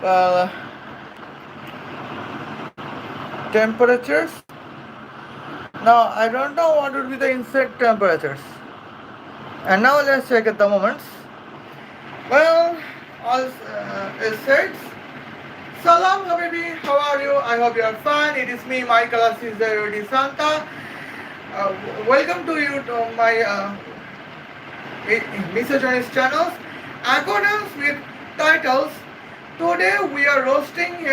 Well, temperatures. Now I don't know what would be the inside temperatures. And now let's check at the moments. Well, all is set. Salam Habibi, how are you? I hope you are fine. It is me, Michaela Santa. Welcome to you to my Misogynist channels. Accordance with titles, today we are roasting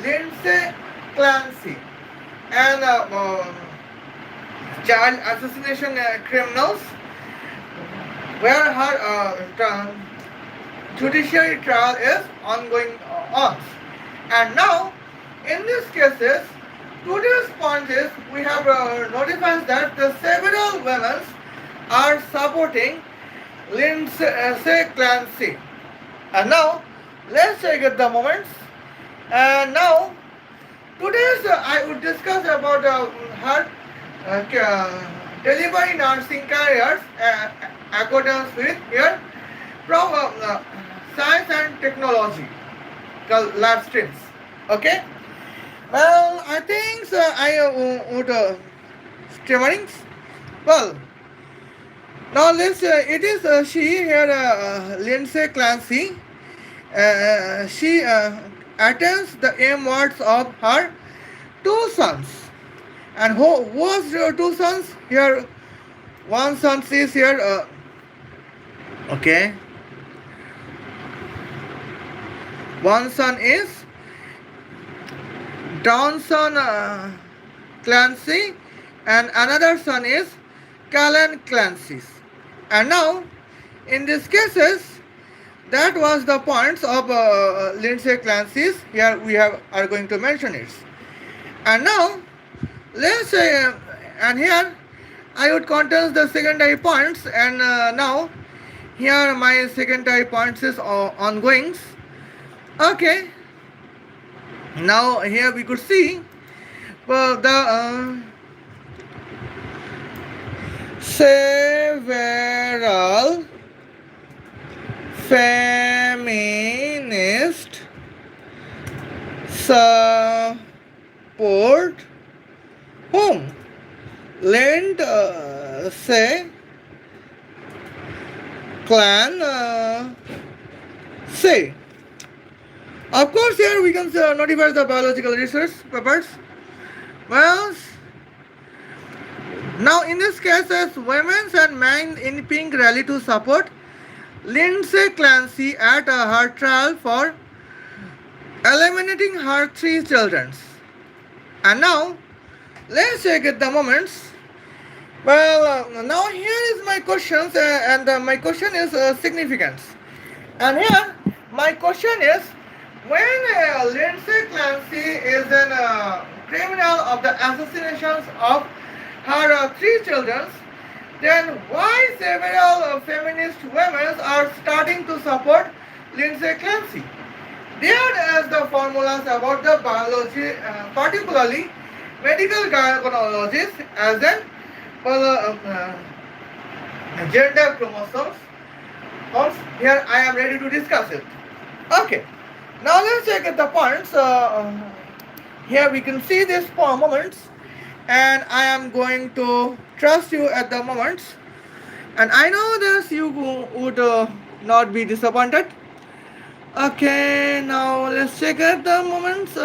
Lindsay Clancy and child assassination criminals, where her judiciary trial is ongoing on. And now, in these cases, today's point is we have notified that the several women are supporting Lindsay Clancy. And now, let's check at the moments. And now, today's I would discuss about her delivery nursing careers accordance with her from science and technology lab streams. Okay. Well, I think I would streamerings. Well, now let's. It is she here, Lindsay Clancy. She attends the aim wards of her two sons. And who was your two sons? Here, one son is here. Okay. One son is Johnson Clancy, and another son is Callan Clancy. And now, in these cases, that was the points of Lindsay Clancy's. Here we are going to mention it. And now, let's say, and here I would contest the secondary points. And now, here my secondary points is ongoing. Okay. Now here we could see the several feminist support whom lend say clan say. Of course, here we can notify the biological research papers. Well, now in this cases, women and men in pink rally to support Lindsay Clancy at her trial for eliminating her three children. And now, let's check at the moments. Well, now here is my questions, and my question is significance. And here, my question is, when Lindsay Clancy is a criminal of the assassinations of her three children, then why several feminist women are starting to support Lindsay Clancy? There is the formulas about the biology, particularly medical gynecologists, as in gender chromosomes. Here I am ready to discuss it. Okay. Now let's check at the points. Here we can see these moments, and I am going to trust you at the moments. And I know this you would not be disappointed. Okay, now let's check at the moments.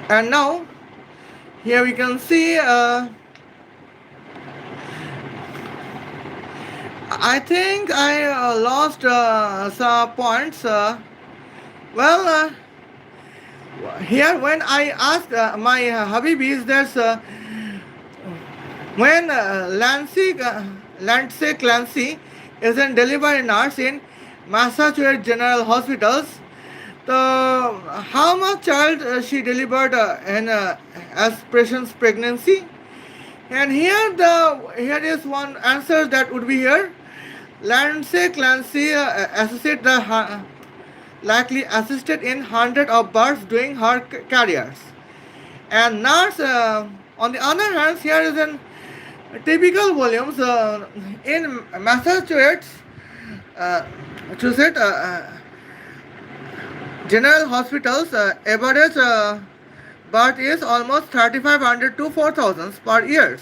And now here we can see. I think I lost some points. Here when I asked my Habibis, there's when Lindsay Clancy is a delivery nurse in Massachusetts General Hospitals. So how much child she delivered in as patient's pregnancy? And here is one answer that would be here. Lindsay Clancy likely assisted in hundreds of births during her careers. And nurse, on the other hand, here is an typical volumes in Massachusetts. to said general hospitals average birth is almost 3500 to 4000 per years.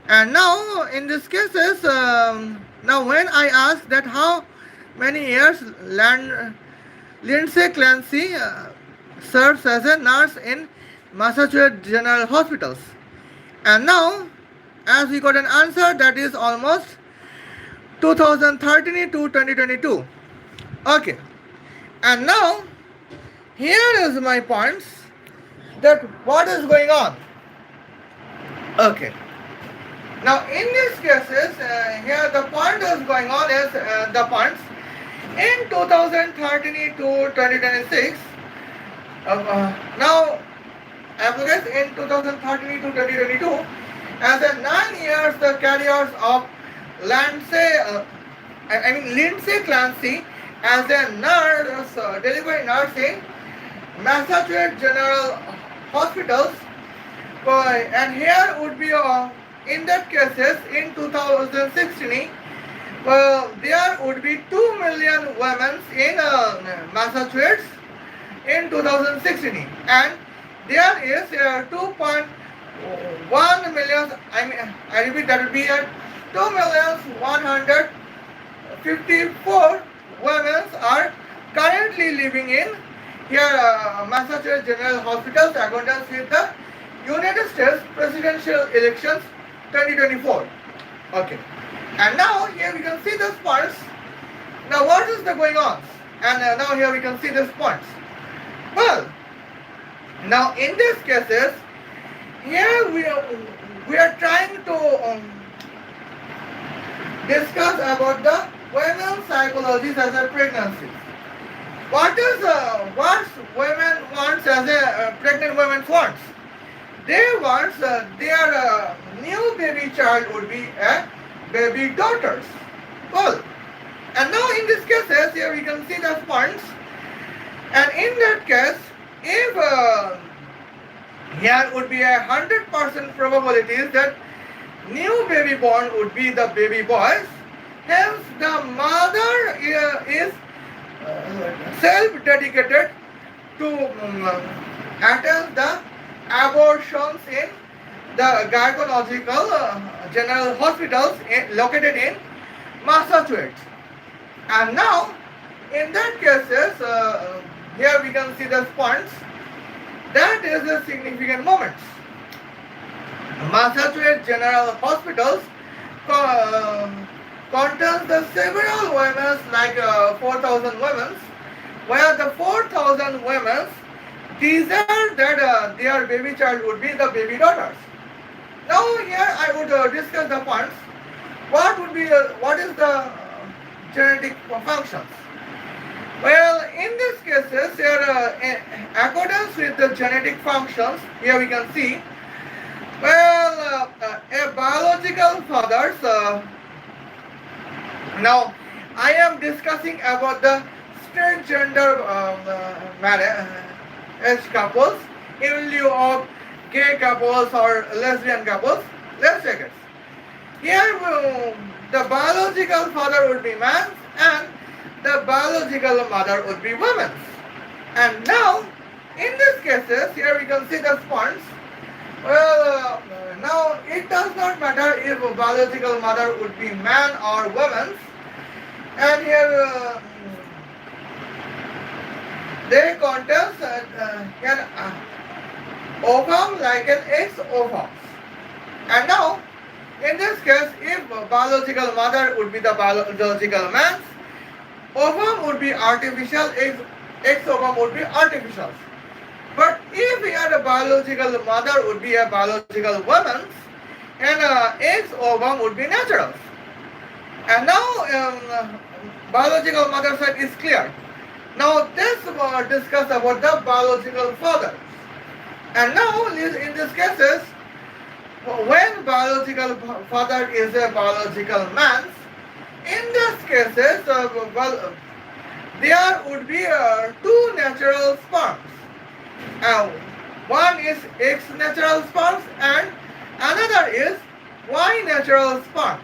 And now in these cases, now when I ask that how many years Lindsay Clancy serves as a nurse in Massachusetts General Hospitals. And now, as we got an answer, that is almost 2013 to 2022. Okay. And now, here is my points that what is going on. Okay. Now, in these cases, here the point is going on is the points in 2013 to 2026. Now, applicants in 2013 to 2022 as a 9 years the careers of Lindsay Clancy as a nurse, delivery nurse in Massachusetts General Hospitals. And here would be in that cases in 2016, there would be 2 million women in Massachusetts in 2016, and there is 2.1 million. I repeat, that will be 2,154,000 women are currently living in here Massachusetts General Hospitals accordance with the United States presidential elections 2024. Okay. And now here we can see these points. Now what is the going on? And now here we can see these points. Well, now in these cases, here we are trying to discuss about the women's psychology as a pregnancy. What women wants as a pregnant women wants? They want their new baby child would be a baby daughters. Well, and now in these cases, here we can see the points. And in that case, if here would be 100% probabilities that new baby born would be the baby boys, hence the mother is self-dedicated to attend the abortions in the gynecological general hospitals located in Massachusetts. And now, in that cases, here we can see the points. That is a significant moment. Massachusetts General Hospitals contains the several women, like 4,000 women, where the 4,000 women desire that their baby child would be the baby daughters. Now here I would discuss the points. What is the genetic functions? Well, in these cases, here in accordance with the genetic functions, here we can see. Well, a biological father's. Now, I am discussing about the straight gender marriage couples in lieu of gay couples or lesbian couples. Let's check it. Here, the biological father would be man and the biological mother would be woman. And now, in these cases, here we can see the points. Well, now it does not matter if a biological mother would be man or woman. And here they contest an ovum like an X ovum. And now, in this case, if biological mother would be the biological man, ovum would be artificial, X ovum would be artificial. But if here a biological mother would be a biological woman, and X ovum would be natural. And now biological mother side is clear. Now let's discuss about the biological father. And now in these cases, when biological father is a biological man, in these cases, there would be two natural sperms. One is X natural sperms and another is Y natural sperms.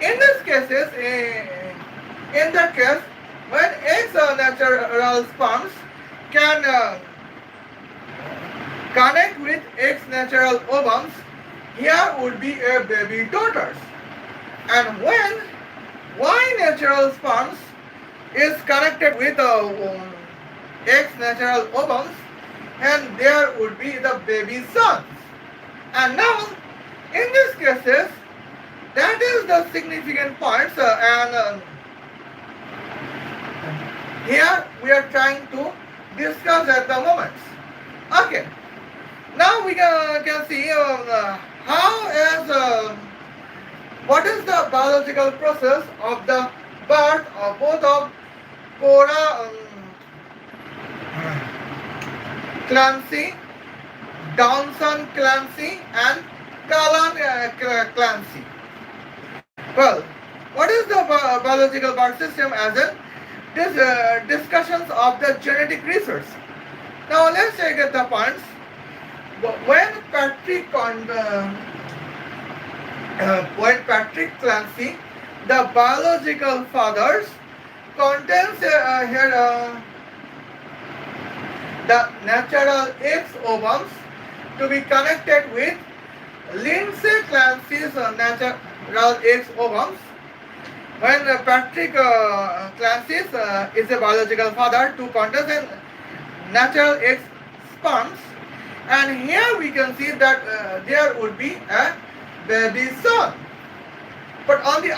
In these cases, In that case, when X natural sperms can connect with X natural ovums, here would be a baby daughters. And when Y natural sperms is connected with X natural ovums, and there would be the baby sons. And now, in these cases, that is the significant points, and here we are trying to discuss at the moment. Okay, now we can see how is what is the biological process of the birth of both of Cora Clancy, Downson Clancy, and Kalan Clancy. Well, what is the biological birth system as in this discussions of the genetic research? Now let's take the points. When Patrick Clancy, the biological fathers, contains here the natural X ovums to be connected with Lindsay Clancy's natural X ovums. When Patrick Clancy is a biological father to contain natural X sperms, and here we can see that there would be a baby son. But on the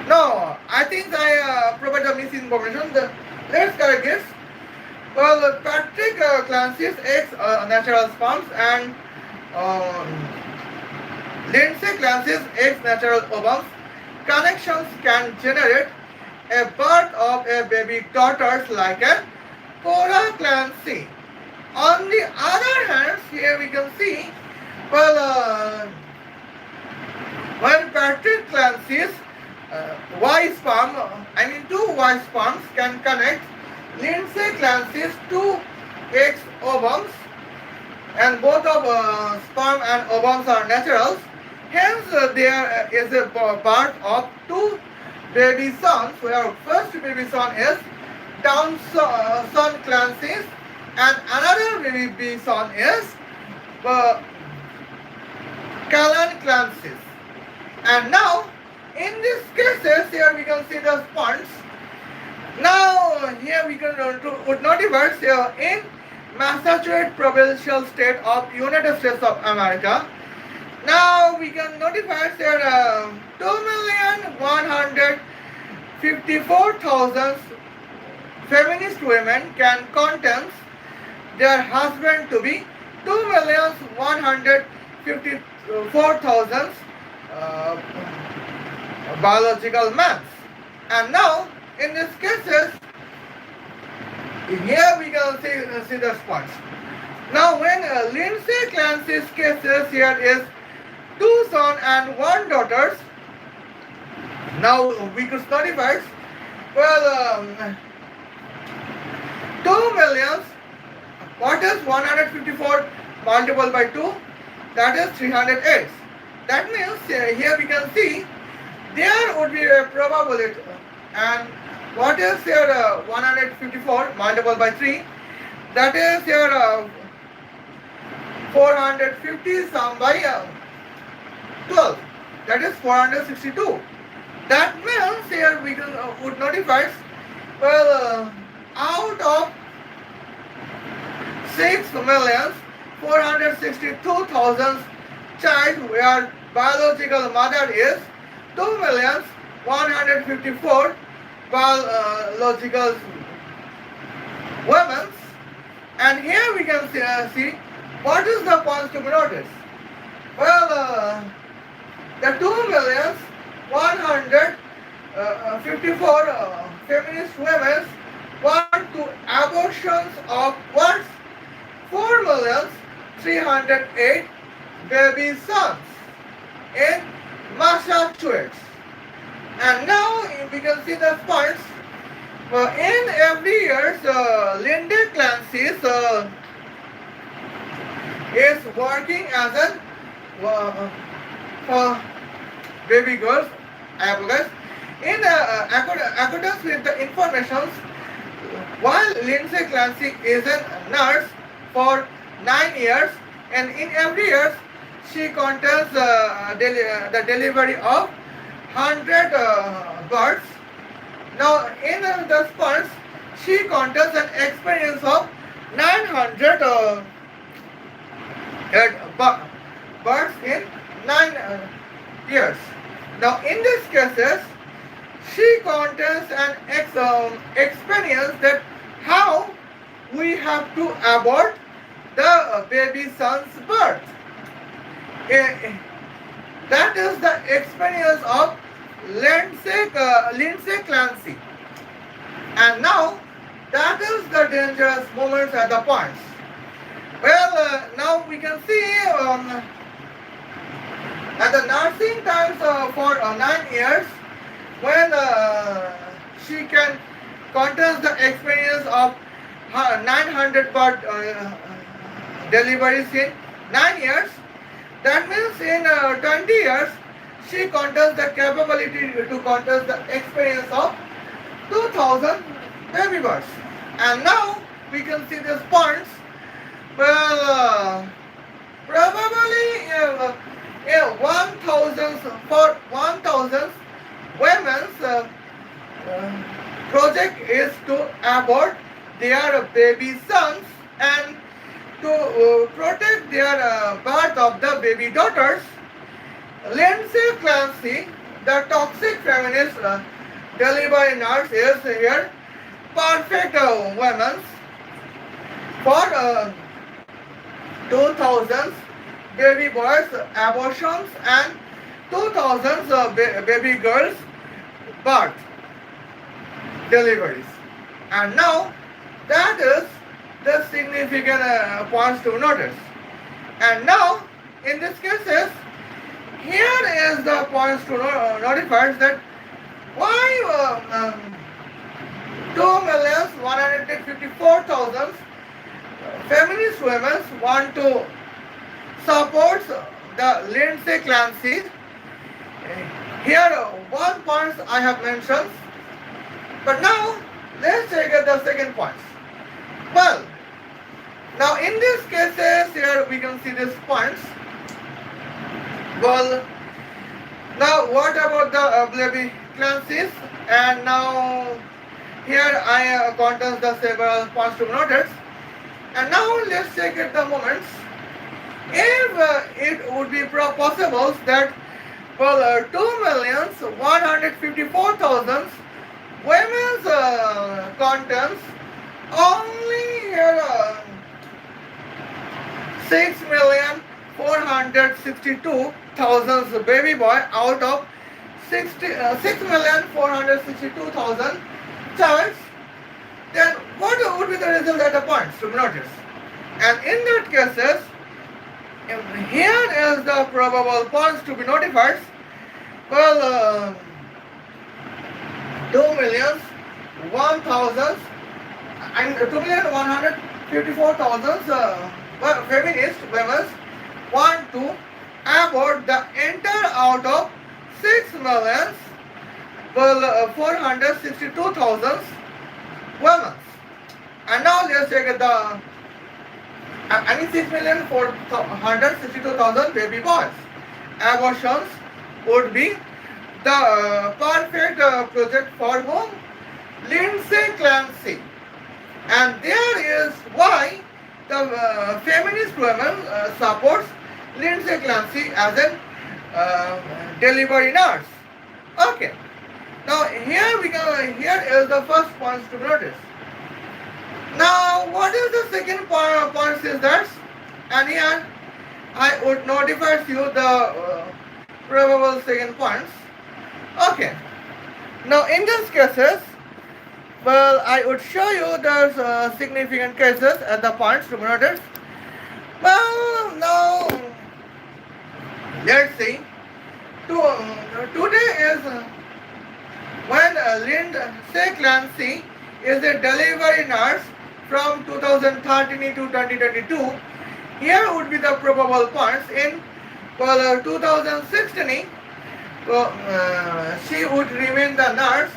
no, I think I provided misinformation. Let's correct this. Well, Patrick Clancy's X natural sperms and Lindsay Clancy's X natural ovums connections can generate a birth of a baby daughters like a Cora Clancy. On the other hand, here we can see, well, when Patrick Clancy's Y sperm, two Y sperms can connect Lindsay Clancy's two X ovums, and both of sperm and ovums are naturals. Hence, there is a birth of two baby sons, where first baby son is Downson Clancy's, and another baby son is Kalan Clancy's. And now, in these cases, here we can see the sperms. Now, here we can would notify in Massachusetts provincial state of United States of America. Now we can notify there 2,154,000 feminist women can content their husband to be 2,154,000 biological men. And now in these cases, here we can see the spots. Now when Lindsay Clancy's cases here is 2 sons and 1 daughters. Now we could notify, well, 2 millions, what is 154 multiplied by 2? That is 308. That means here we can see there would be a probability, and what is here 154 multiplied by 3? That is here 450 sum by 12. That is 462. That means here we can, would notify, well, out of 6,462,000 child where biological mother is 2,154,000 biological women. And here we can see what is the point to be noticed. Well, the 2,154,000 feminist women want to abortions of what? 4,308,000 baby sons in Massachusetts. And now we can see the points. In every year, Lindsay Clancy is working as a baby girls, I apologize. In accordance with the information, while Lindsay Clancy is a nurse for 9 years, and in every year she contains the delivery of 100 birds. Now, in the sperms, she contains an experience of 900 birds in 9 years. Now, in these cases, she contains an experience that how we have to abort the baby son's birth. Eh, That is the experience of Lindsay Clancy. And now, that is the dangerous moments at the points. Well, now we can see at the nursing times for 9 years, when she can contest the experience of 900 birth deliveries in 9 years. That means in 20 years, she contests the capability to contest the experience of 2000 baby births. And now we can see these points. Well, probably 1,000 for 1,000 women's project is to abort their baby sons and to protect their birth of the baby daughters. Lindsay Clancy, the toxic feminist delivery nurse, is here perfect women for 2000 baby boys abortions and 2000 baby girls birth deliveries. And now that is the significant points to notice. And now in these cases, here is the points to notify that why 2,154,000 feminist women want to support the Lindsay Clancy. Here one point I have mentioned, but now let's take the second point. Well, now in these cases here we can see these points. Well, now what about the baby Clancy's? And now here I contest the several points to notice. And now let's take it the moments. If it would be possible that 2,154,000 women's contents only here 6,462,000 baby boy out of 6,462,000 childs, then what would be the result at the points to notice? And in that cases, here is the probable points to be notified. Well, 2,001,000 and 2,154,000 feminist women want to abort the entire out of 6,462,000 women. And now let's take the 6,462,000 baby boys. Abortions would be the perfect project for whom? Lindsay Clancy. And there is why the feminist women supports Lindsay Clancy as a delivery nurse. Okay. Now here we go. Here is the first point to notice. Now what is the second point is that? And here I would notify you the probable second points. Okay. Now in these cases, well, I would show you the significant cases at the points to notice. Well, now let's see. Today is when Lindsay Clancy is a delivery nurse from 2013 to 2022. Here would be the probable points in 2016. So, she would remain the nurse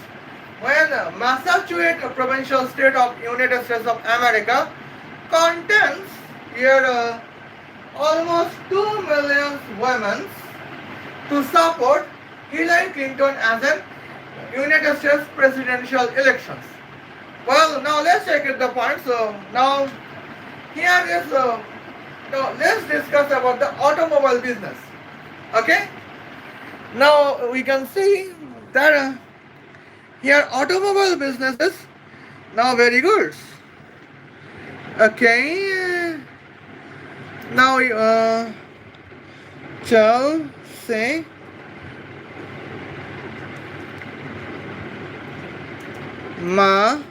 when Massachusetts provincial state of United States of America contains here almost 2 million women to support Hillary Clinton as an United States presidential elections. Well, now let's check it the points. So now here is now let's discuss about the automobile business. Okay. Now we can see that here automobile businesses now very good. Okay. Now shall say ma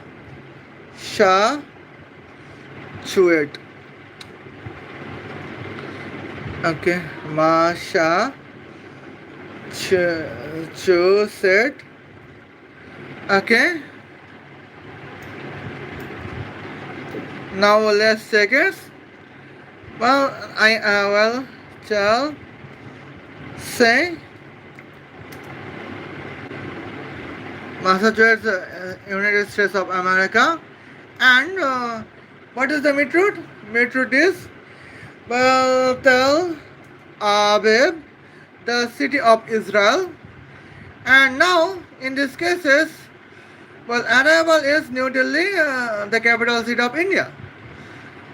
sha chuet. Okay, ma sha chu set. Okay. Now let's check it. Well, I will shall say Massachusetts, United States of America, and what is the mid-route? Mid-route is well, Tel Aviv, the city of Israel, and now in this cases, well, arrival is New Delhi, the capital city of India.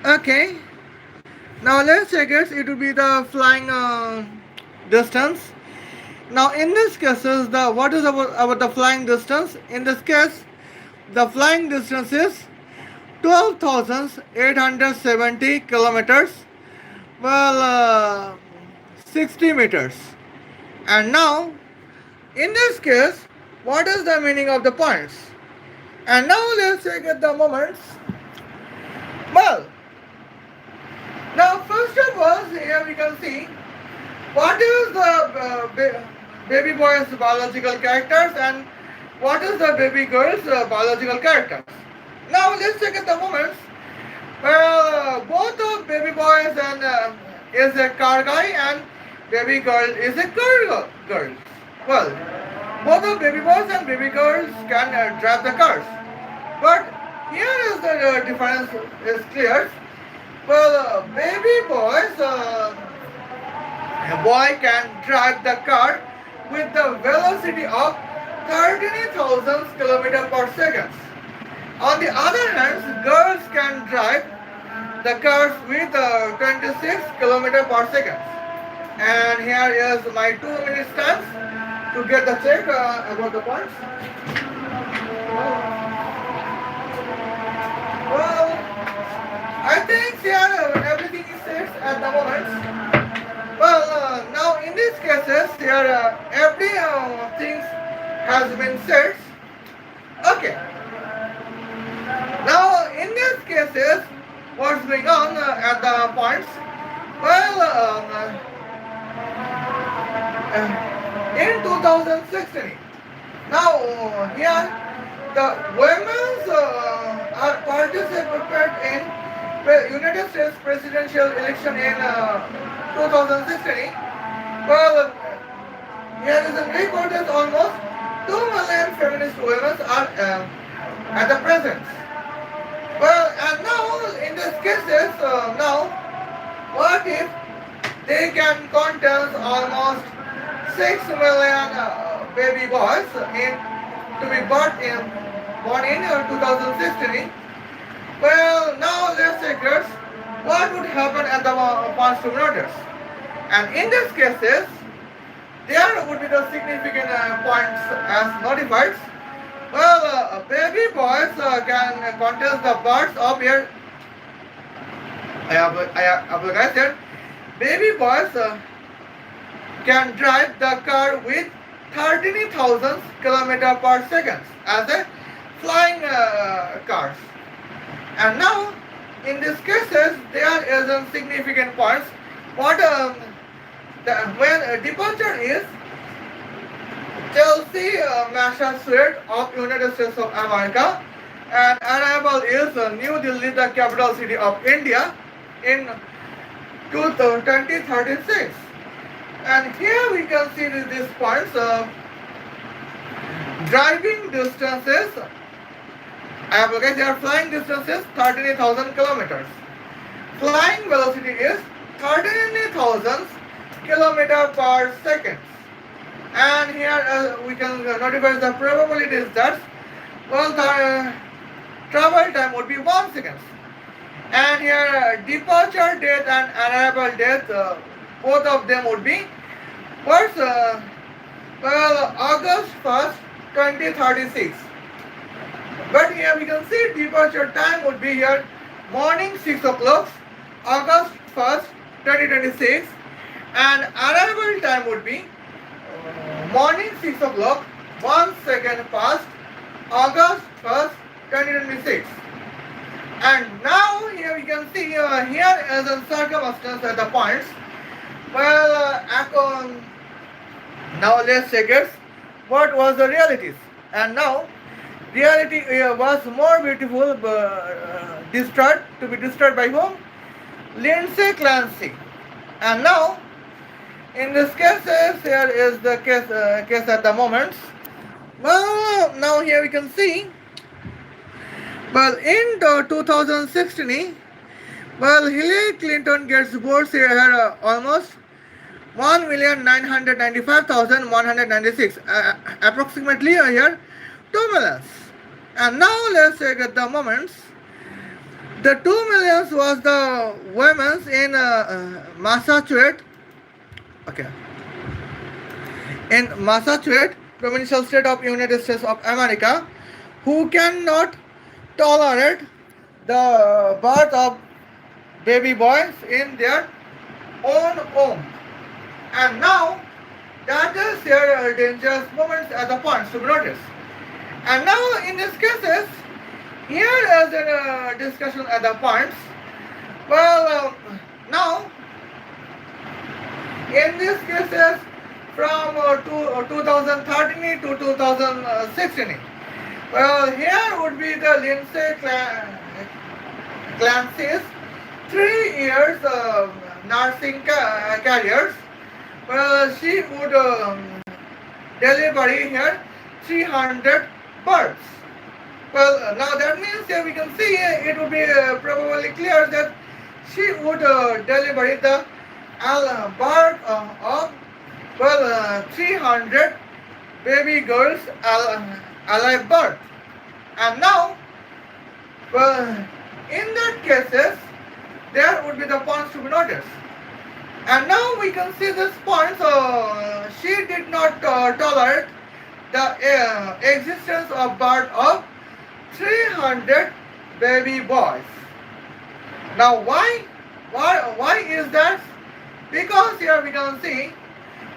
Okay. Now let's check it. It will be the flying distance. Now in this case, the what is about the flying distance? In this case, the flying distance is 12,870 kilometers. Well, 60 meters. And now, in this case, what is the meaning of the points? And now let's check at the moments. Well, now first of all, here we can see what is the baby boy's biological characters and what is the baby girl's biological characters. Now let's check at the moments. Well, both of baby boys and is a car guy and baby girl is a girl. Well, both of baby boys and baby girls can drive the cars. But here is the difference is clear. Well, baby boys, a boy can drive the car with the velocity of 30,000 kilometers per second. On the other hand, girls can drive the cars with 26 kilometers per second. And here is my 2 minutes time to get the check about the points. Well, I think here everything is set at the moment. Well, now in these cases, here every thing has been set. Okay. Now in these cases, what's going on at the points? Well, in 2016, now here the women are participated in the United States presidential election in 2016. Well, here is a report that almost 2 million feminist women are at the present. Well, and now in these cases, now what if they can contain almost 6 million baby boys to be born in 2016? Well, now let's check this. What would happen at the past 2 minutes? And in these cases, there would be the significant points as notified. Well, baby boys can contain the birds of here. I have said, baby boys can drive the car with 30,000 kilometers per second as a flying cars. And now, in these cases, there is a significant points. What when departure is Chelsea, Massachusetts of United States of America, and arrival is New Delhi, the capital city of India, in 2036. And here we can see these points of driving distances. Okay, their flying distance is 38,000 kilometers. Flying velocity is 38,000 kilometers per second. And here we can notify the probabilities that well the travel time would be 1 second. And here departure date and arrival date, both of them would be first August 1st 2036. But here we can see departure time would be here morning 6 o'clock August 1st 2026, and arrival time would be morning 6 o'clock 1 second past August 1st 2026. And now here we can see here is a circumstance at the points. Now let's check it. What was the realities? And now reality was more beautiful, destroyed to be destroyed by whom? Lindsay Clancy. And now in this case, here is the case at the moment. Well, now here we can see. Well, in the 2016, well, Hillary Clinton gets votes here almost 1,995,196, approximately here 2 millions. And now let's check at the moments. The 2 millions was the women's in Massachusetts. Okay. In Massachusetts, provincial state of United States of America, who cannot tolerate the birth of baby boys in their own home. And now that is here dangerous moments at the points to be noticed. And now in these cases, here is a discussion at the points. Well, now in these cases from 2013 to 2016, well, here would be the Lindsay Clancy's 3 years nursing careers. Well, she would deliver here 300 birds. Well, now that means here we can see it would be probably clear that she would deliver the birth of 300 baby girls alive birth. And now, well, in that cases, there would be the points to be noticed. And now we can see this point. She did not tolerate the existence of birth of 300 baby boys. Now why is that? Because here we can see,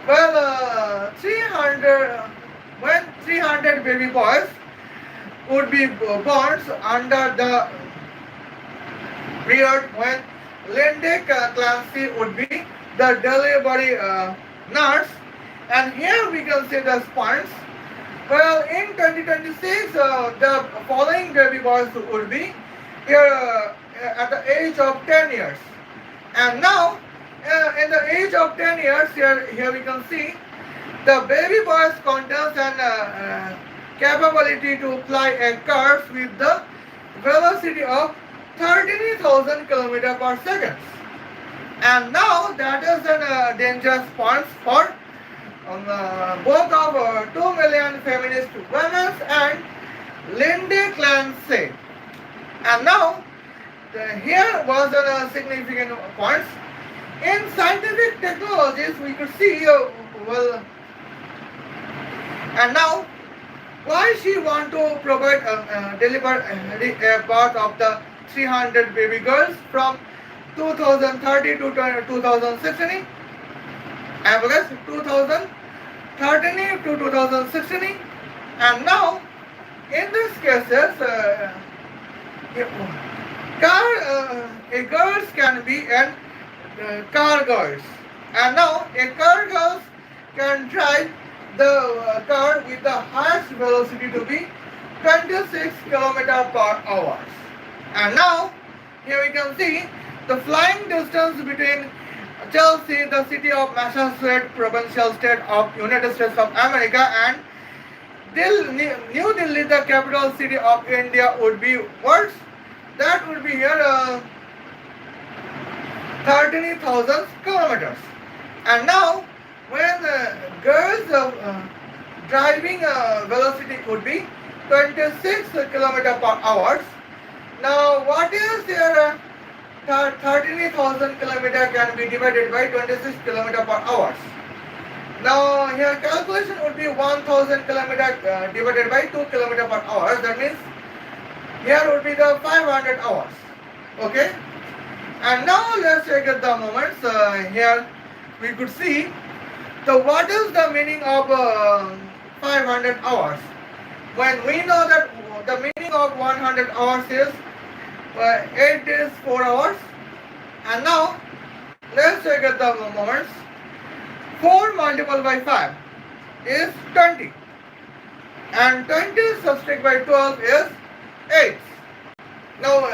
well, 300 baby boys would be born under the period when Lindsay Clancy would be the delivery nurse. And here we can see the points. Well, in 2026, the following baby boys would be here at the age of 10 years. And now, in the age of 10 years, here we can see the baby boys contains an capability to fly a car with the velocity of 30,000 km per second. And now that is a dangerous point for both of 2 million feminist women and Lindsay Clancy. And now here was a significant point. In scientific technologies we could see well, and now why she want to provide deliver a birth of the 300 baby girls from 2030 to 2016, and because 2013 to 2016. And now in these cases a girls can be an car girls. And now a car girls can drive the car with the highest velocity to be 26 km per hour. And now here we can see the flying distance between Chelsea, the city of Massachusetts, provincial state of United States of America, and New Delhi, the capital city of India, would be words. That would be here 13,000 kilometers. And now, when girls driving velocity would be 26 kilometer per hour. Now, what is your 13,000 kilometer can be divided by 26 kilometer per hour? Now, here calculation would be 1000 kilometer divided by 2 kilometer per hour. That means here would be the 500 hours. Okay. And now let's check at the moments. Here we could see. So what is the meaning of 500 hours? When we know that the meaning of 100 hours is 8 days, 4 hours. And now let's check at the moments. 4 multiplied by 5 is 20. And 20 subtracted by 12 is 8. Now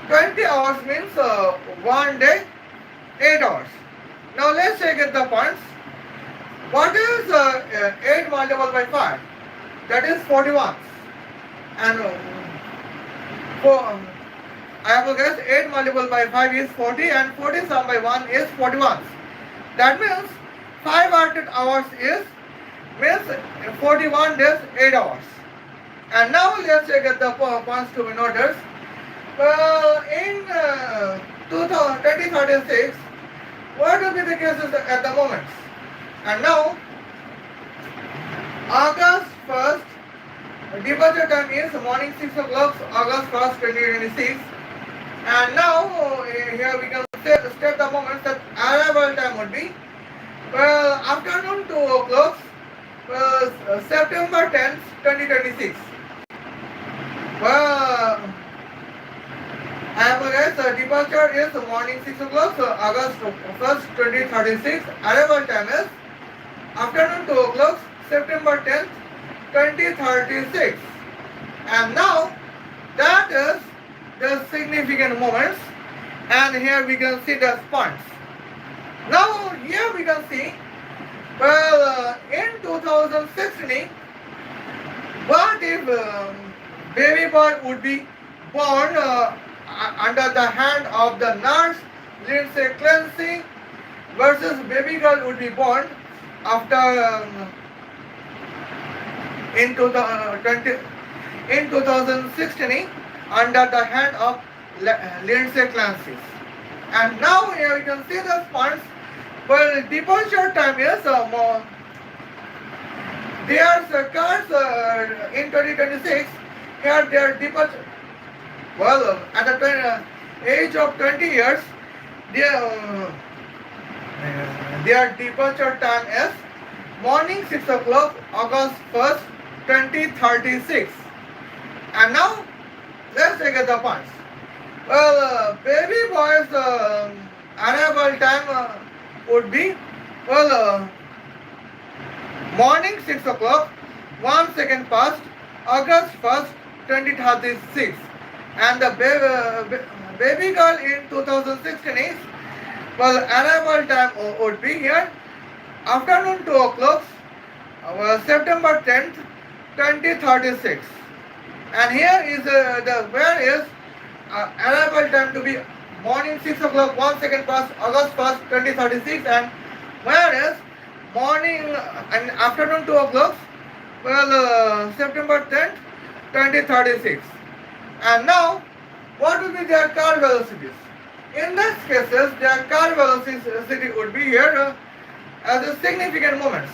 20 hours means 1 day, 8 hours. Now let's check at the points. What is 8 multiplied by 5? That is 41. And I have a guess 8 multiplied by 5 is 40 and 40 sum by 1 is 41. That means 500 hours is means 41 days, 8 hours. And now let's check at the points to be noted. Well, in 2036, what will be the cases at the moment? And now, August 1st, departure time is morning 6 o'clock, August 1st, 2026. And now, here we can state the moments that arrival time would be, well, afternoon 2 o'clock, well, September 10th, 2026. Well, I have a guess, departure is morning 6 o'clock, so August 1st, 2036. Arrival time is afternoon 2 o'clock, September 10th, 2036. And now, that is the significant moments. And here we can see the points. Now, here we can see, well, in 2016, what if baby boy would be born under the hand of the nurse, Lindsay Clancy, versus baby girl would be born after in 2016 under the hand of Lindsay Clancy. And now here you can see the points. Well, departure time is their cars in 2026. Here their departure. Well, at the age of 20 years, their departure time is morning 6 o'clock, August 1st, 2036. And now, let's take the points. Well, baby boy's arrival time would be, well, morning 6 o'clock, 1 second past, August 1st, 2036. And the baby girl in 2016 is, well, arrival time would be here, afternoon 2 o'clock, September 10th, 2036. And here is where is arrival time to be morning 6 o'clock, 1 second past, August 1st, 2036. And where is morning and afternoon 2 o'clock, well, September 10th, 2036. And now, what will be their car velocities? In these cases, their car velocity would be here as a significant moments.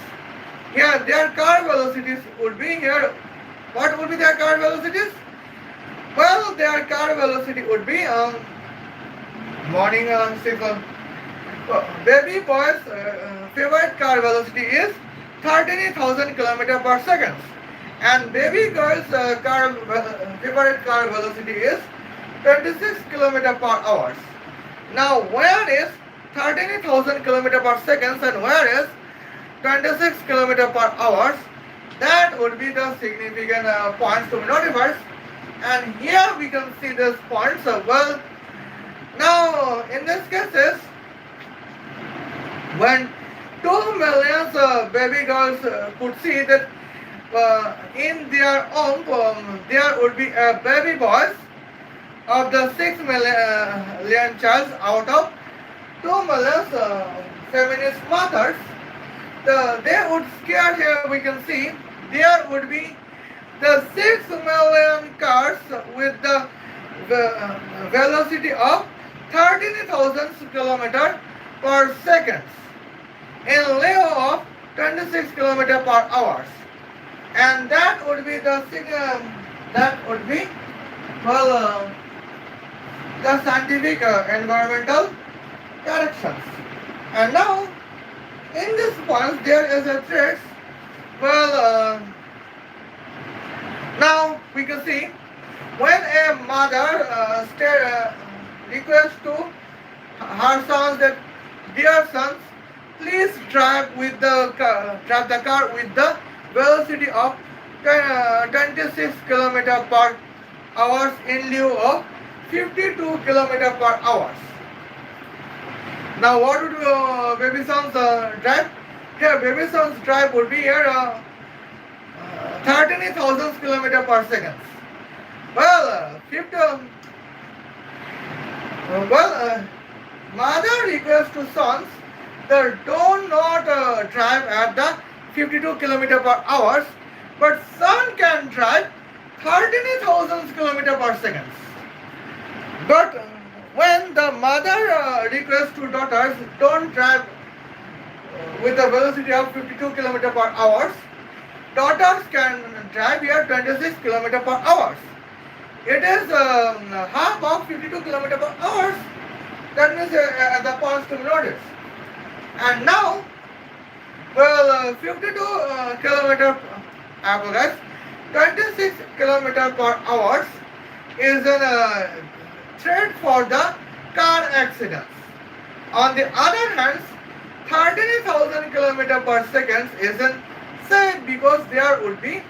Here, their car velocities would be here. What would be their car velocities? Well, their car velocity would be morning 6. Baby boy's favorite car velocity is 13,000 km per second. And baby girl's favorite car velocity is 26 km per hour. Now, where is 13,000 km per second and where is 26 km per hour? That would be the significant points to be notified. And here we can see these points. Well, now in this cases, when 2 million baby girls could see that in their own there would be a baby boys of the 6 million child out of 2 million feminist mothers, they would scare. Here we can see there would be the 6 million cars with the velocity of 13,000 kilometer per second in lieu of 26 kilometer per hour, and that would be that would be well the scientific environmental directions. And now in this point there is a trace. Well, now we can see when a mother requests to her sons that, dear sons, please drive the car with the velocity of 26 kilometer per hour in lieu of 52 kilometer per hour. Now what would baby sons drive? Here baby sons drive would be here 13,000 kilometer per second. Well, mother requests to sons that do not drive at the 52 kilometer per hour, but son can drive 13,000 kilometer per second. But when the mother requests to daughters don't drive with the velocity of 52 kilometer per hour, daughters can drive here 26 kilometer per hour. It is half of 52 kilometer per hour. That means the points to be noticed. And now, well, 52 kilometer, guys, 26 kilometer per hour is a threat for the car accidents. On the other hand, 13,000 kilometer per second isn't safe because there would be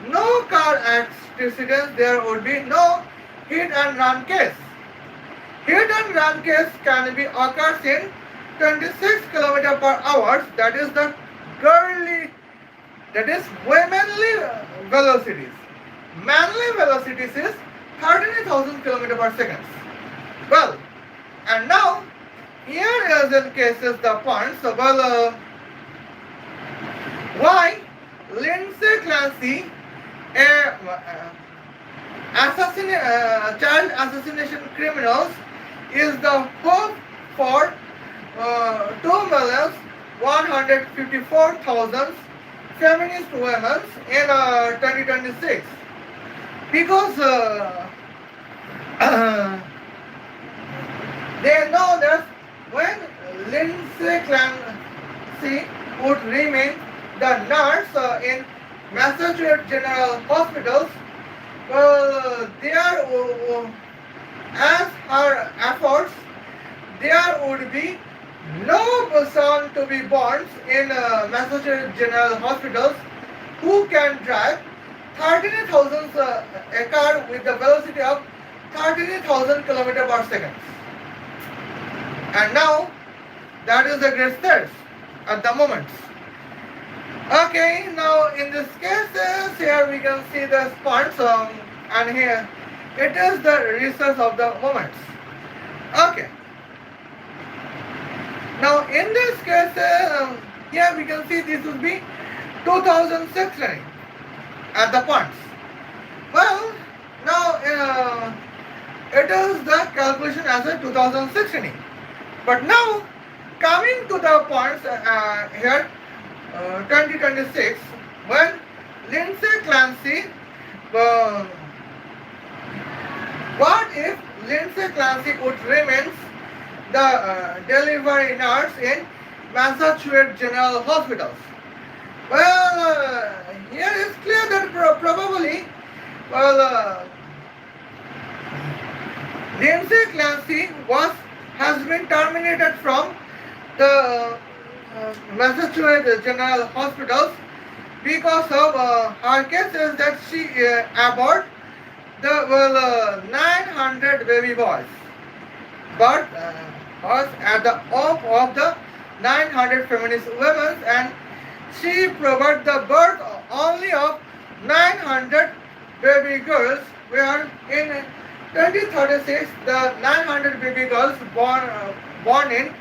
no car accidents, there would be no hit and run case. Hit and run case can be occurs in 26 kilometer per hour. That is the womanly velocities. Manly velocities is 13,000 kilometer per second. Well, and now here is in cases the points. So, well, why Lindsay Clancy, child assassination criminals, is the hope for 2,154,000 feminist women in 2026, because they know that when Lindsay Clancy would remain the nurse in Massachusetts General Hospitals, as her efforts, there would be no person to be born in Massachusetts General Hospitals who can drive 13,000 a car with the velocity of 13,000 kilometers per second. And now that is the great stats at the moment. Okay, now in this case, here we can see the spots, and here it is the research of the moments. Okay. Now in this case, here we can see this would be 2016 at the points. Well, now it is the calculation as a 2016. But now coming to the points here, 2026, when Lindsay Clancy, what if Lindsay Clancy would remain the delivery nurse in Massachusetts General Hospitals? Well, here is clear that probably, Lindsay Clancy has been terminated from the Massachusetts General Hospitals because of her cases that she aborted the 900 baby boys, but was at the hope of the 900 feminist women, and she provided the birth only of 900 baby girls, where in 2036 the 900 baby girls born in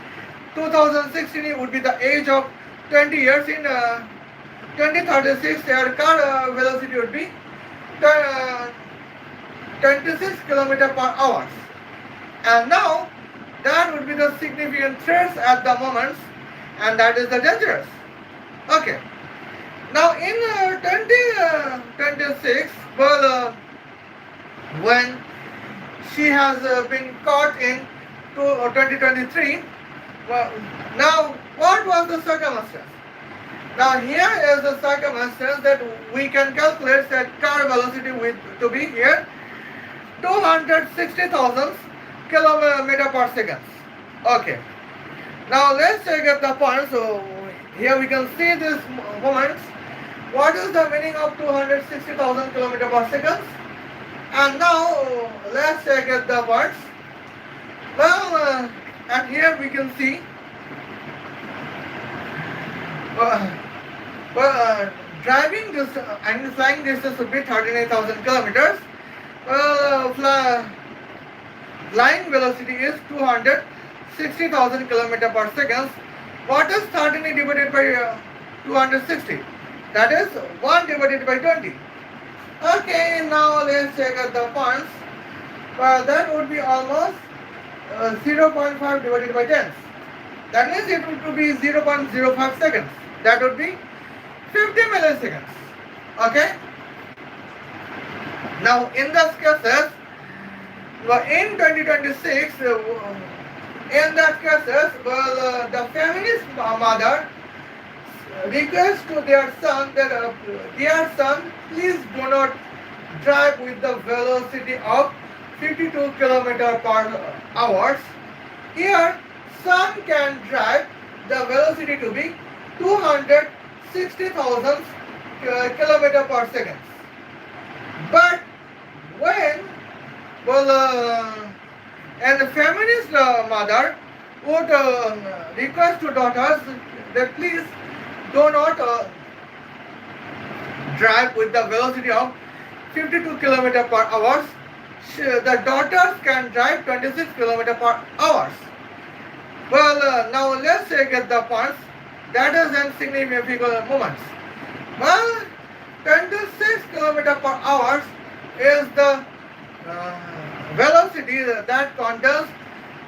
2016 would be the age of 20 years. In 2036 their car velocity would be 26 kilometer per hour. And now that would be the significant threats at the moment, and that is the dangerous. Okay. Now in 2026, when she has been caught in 2023, well, now what was the circumstance? Now here is the circumstance that we can calculate that car velocity with to be here 260,000 kilometer per second. Okay. Now let's check out the point. So here we can see this moment. What is the meaning of 260,000 kilometer per second? And now let's check out the words. Well, and here we can see driving this and flying distance would be 39,000 kilometers. Flying velocity is 260,000 kilometer per second. What is 39 divided by 260? That is 1 divided by 20. Okay, now let's check out the points. That would be almost 0.5 divided by 10. That means it would be 0.05 seconds. That would be 50 milliseconds. Okay. Now in those cases, in 2026, in that cases, the feminist mother requests to their son that, dear son, please do not drive with the velocity of 52 km per hour. Here, son can drive the velocity to be 260,000 km per second. But when and the feminist mother would request to daughters that please do not drive with the velocity of 52 km per hour. The daughters can drive 26 km per hour. Now let's check at the points. That is an significant moment. 26 km per hour is the velocity that contains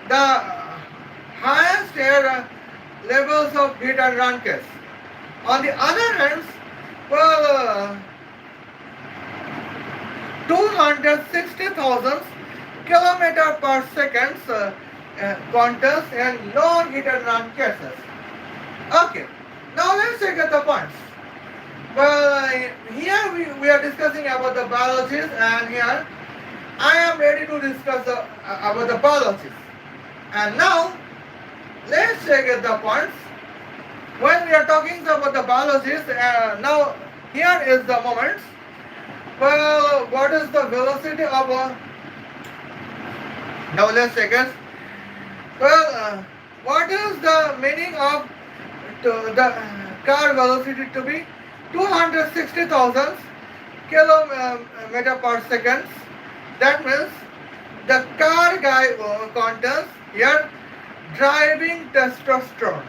the highest air levels of hit and run case. On the other hand, 260,000 km per second contains and no hit and run cases. Okay, now let's check out the points. Here we are discussing about the biologies, and here I am ready to discuss about the biologies. And now let's check out the points. When we are talking about the biologies, now here is the moment. What is the velocity of now let's check it. What is the meaning of the car velocity to be 260,000 kilometer per second? That means the car guy contains here driving testosterone.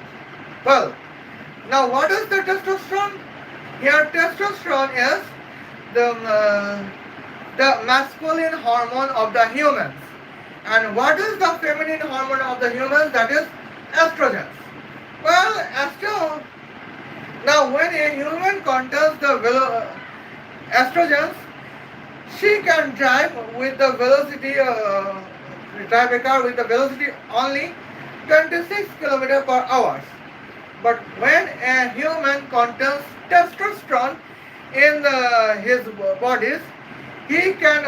Now what is the testosterone? Here testosterone is the masculine hormone of the humans. And what is the feminine hormone of the humans? That is estrogen. Now when a human contains the estrogens, she can drive with the velocity, drive a car with the velocity only 26 km per hour. But when a human contains testosterone in his bodies, he can,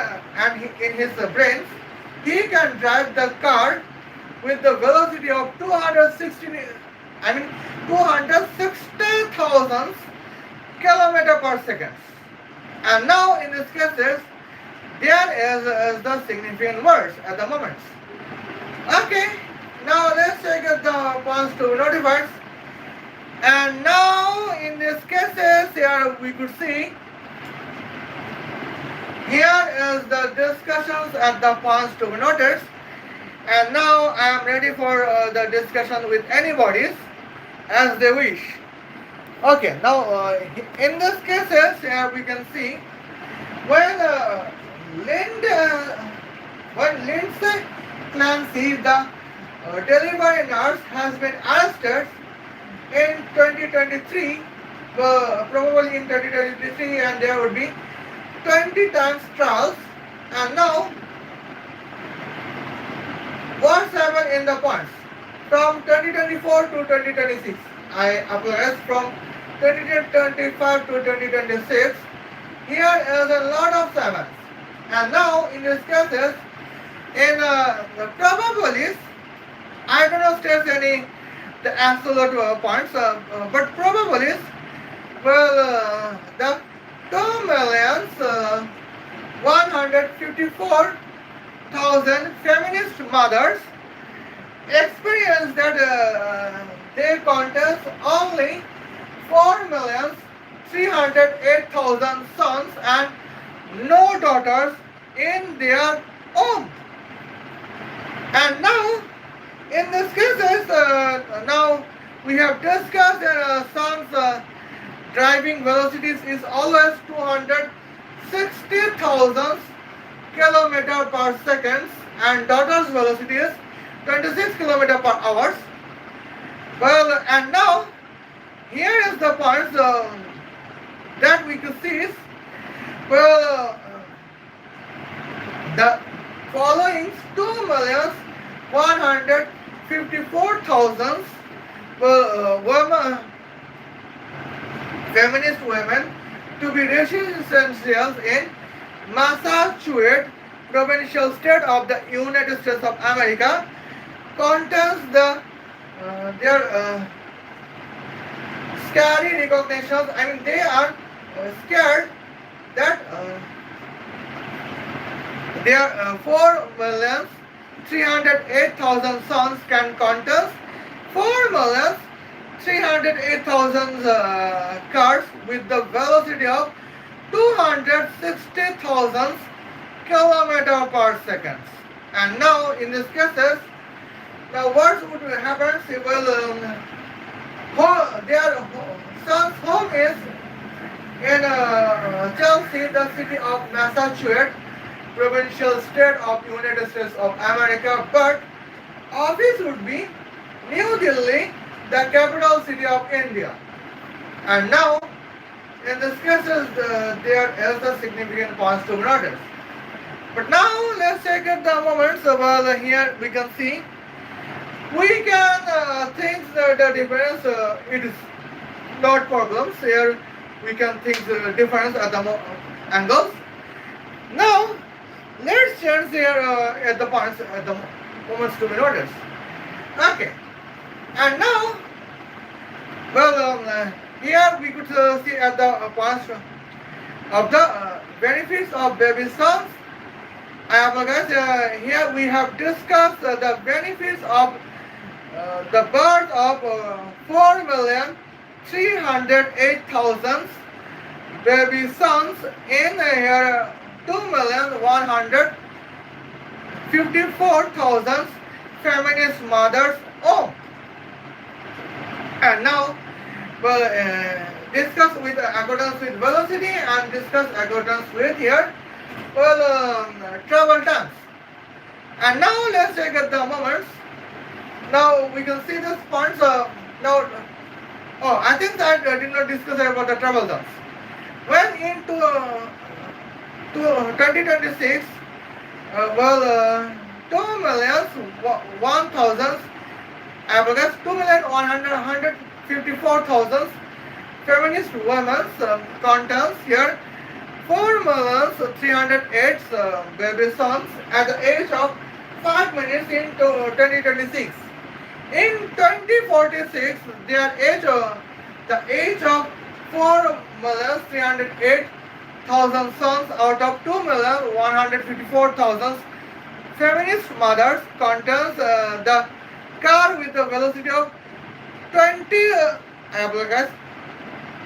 in his brains, he can drive the car with the velocity of 260,000 kilometer per second. And now in this cases, there is the significant words at the moment. Okay, now let's check out the points to notifiers. And now in these cases here we could see here is the discussions at the points to be noted. And now I am ready for the discussion with anybody as they wish. Okay, now in this cases here we can see when Lind, when Lindsay Clancy, the delivery nurse, has been arrested in 2023, probably in 2023, and there would be 20 times trials. And now, what's happened in the points from 2024 to 2026? I applied from 2025 to 2026. Here is a lot of sevens. And now, in these cases, in the probabilities, I do not state any the absolute points, but probabilities, well, the 2,154,000 feminist mothers experience that they contest only 4,308,000 sons and no daughters in their womb. And now, in this cases, now we have discussed that sons' driving velocities is always 260,000 kilometer per second, and daughter's velocity is 26 kilometer per hour. Well, and now here is the points that we could see is, well, the following 2,154,000 women, feminist women, to be residential in Massachusetts, provincial state of the United States of America, contest the their scary recognitions. I mean, they are scared that their 4,308,000 sons can contest 4,308,000 cars with the velocity of 260,000 kilometer per second. And now, in these cases, now what would happen? Well, their son's home is in Chelsea, the city of Massachusetts, provincial state of United States of America, but office would be New Delhi, the capital city of India. And now, in this cases, there is a significant pause to notice. But now, let's check at the moments. Well, here we can see, we can think the difference, it is not problems. Here we can think the difference at the angles. Now, let's change here at the points, at the moments to be noticed. Okay. And now, well, here we could see at the points of the benefits of baby sons. I apologize. Here we have discussed the benefits of the birth of 4,308,000 baby sons in here 2,154,000 feminist mothers. Oh, and now we'll discuss with accordance with velocity and discuss accordance with here travel times. And now let's check at the moments. Now we can see this points. Now, I think I did not discuss about the travel times. When into 2026, 2,000,000, I guess 2,154,000 feminist women contents here 4,308 baby sons at the age of 5 minutes in 2026. In 2046, their age, the age of 4,308,000 sons out of 2,154,000 feminist mothers contains the car with the velocity of 20 guys,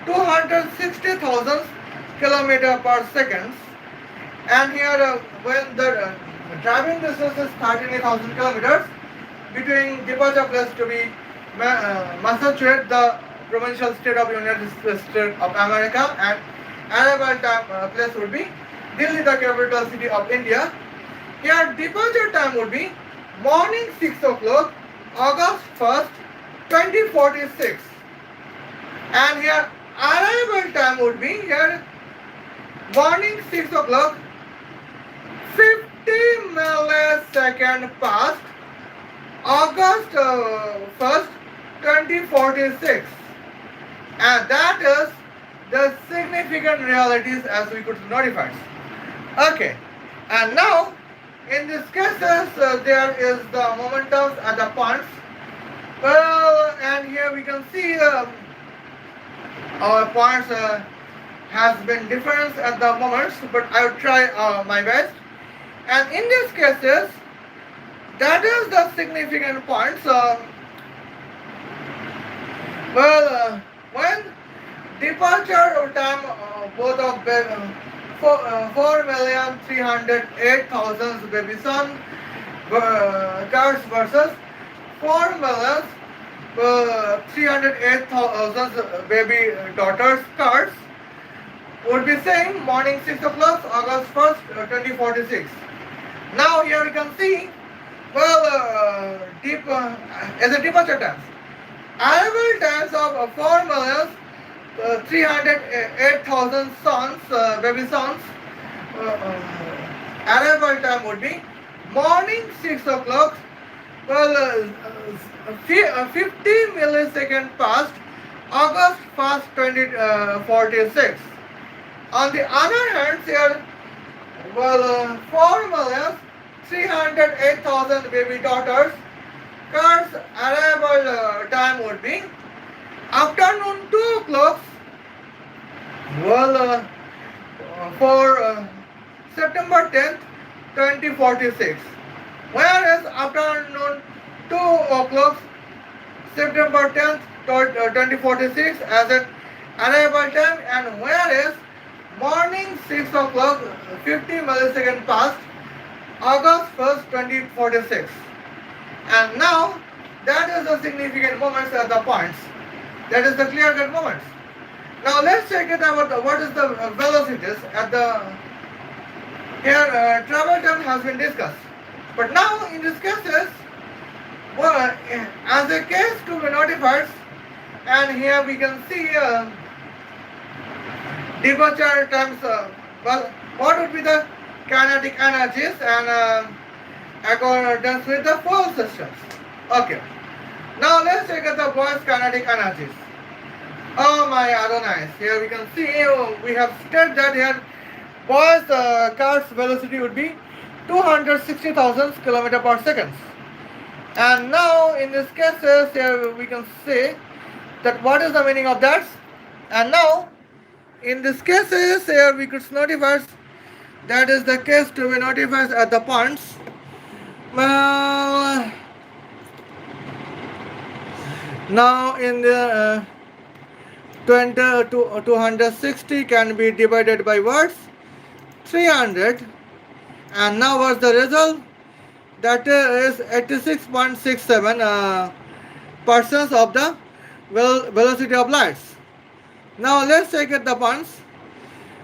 260,000 kilometer per second. And here, when the driving distance is 38,000 kilometers between departure place to be Massachusetts, the provincial state of United States of America, and arrival time place would be Delhi, the capital city of India. Here, departure time would be morning 6 o'clock, August 1st, 2046. And here, arrival time would be here morning 6 o'clock, 50 milliseconds past August 1st, 2046. And that is the significant realities as we could notify. Okay, and now in these cases there is the momentums and the points. Well, and here we can see our points has been different at the moments, but I will try my best. And in these cases, that is the significant points. When departure time both of 4,308,000 baby son cars versus 4,308,000 baby daughters cars would be same morning 6 o'clock August 1st 2046. Now here you can see as a departure times. Arrival times of 4,308,000 sons, baby sons. Arrival time would be morning 6 o'clock. 50 milliseconds past August 1st, 2046. On the other hand, here, 4,308,000 baby daughters, cars arrival time would be afternoon 2 o'clock, for September 10th, 2046. Whereas afternoon 2 o'clock, September 10th, 2046 as an arrival time, and whereas morning 6 o'clock, 50 milliseconds past August 1st, 2046. And now that is the significant moments at the points. That is the clear-cut moments. Now let's check it out. What is the velocities at the here? Travel time has been discussed, but now in these cases, as a case to be notified, and here we can see departure times. What would be the kinetic energies and accordance with the fuel systems? Okay. Now let's check out the boys' kinetic energies. Oh my Adonai. Here we can see we have stated that here boys' car's velocity would be 260,000 km per second. And now in this cases here we can say that what is the meaning of that. And now in this cases here we could notify that is the case to be notified at the points. Well, now in the 260 can be divided by what? 300. And now what's the result? That is 86.67 percent of the velocity of lights. Now let's check at the points.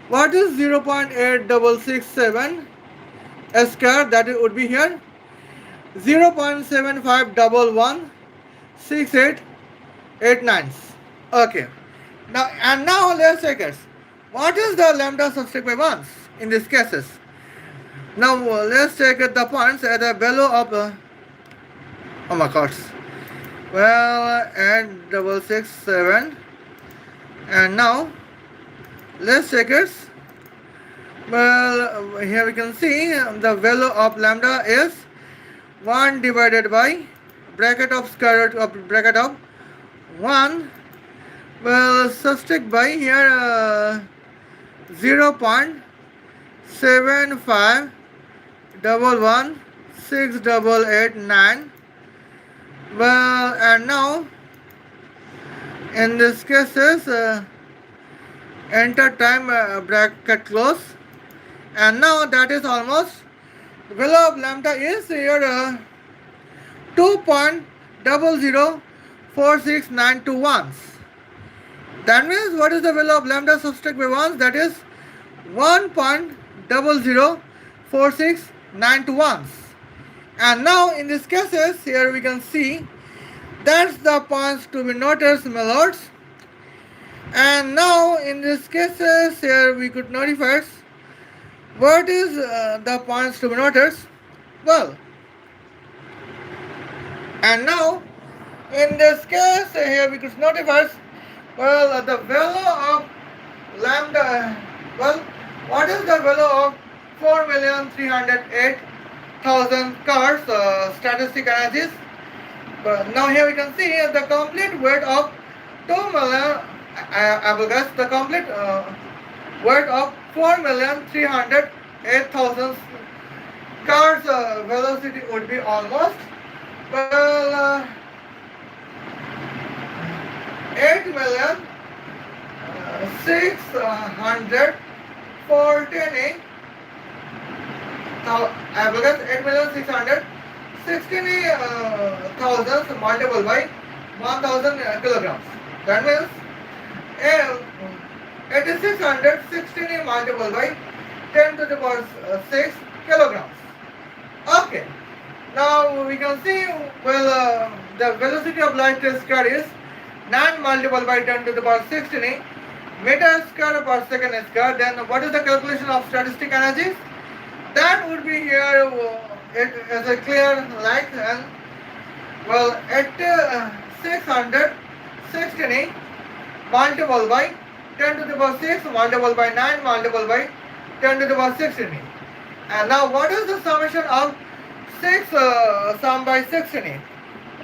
What is 0.8667 square? That would be here 0.75116889. Okay. Now let's check it. What is the lambda subtract by 1 in these cases? Now let's check at the points at the value of oh my god. Well, 8667. And now let's check it. Well, here we can see the value of lambda is 1 divided by bracket of square root of bracket of 1. Well, subtract by here 0.75116889. Well, and now In this cases, enter time bracket close, and now that is almost the value of lambda is here 2.0046921. That means what is the value of lambda subtract by 1? That is 1.0046921. And now in these cases, here we can see that's the points to be noticed, my lords. And now in these cases, here we could notify what is the points to be noticed. Well, and now in this case, here we could notify the value of lambda. Well, what is the value of 4,308,000 cars statistic energies? But now here we can see the complete weight of 2 million. I will guess the complete weight of 4,308,000 cars velocity would be almost 8 million 614. I will guess 8,616,000 multiplied by 1,000 kilograms. That means 8,616 multiplied by 10 to the power 6 kilograms. Okay. Now we can see the velocity of light square is 9 multiplied by 10 to the power 16 meter square per second square. Then what is the calculation of statistic energy? That would be here it as a clear light, and 616 multiplied by 10 to the power 6 multiplied by 9 multiplied by 10 to the power 16. And now what is the summation of 6 sum by 16?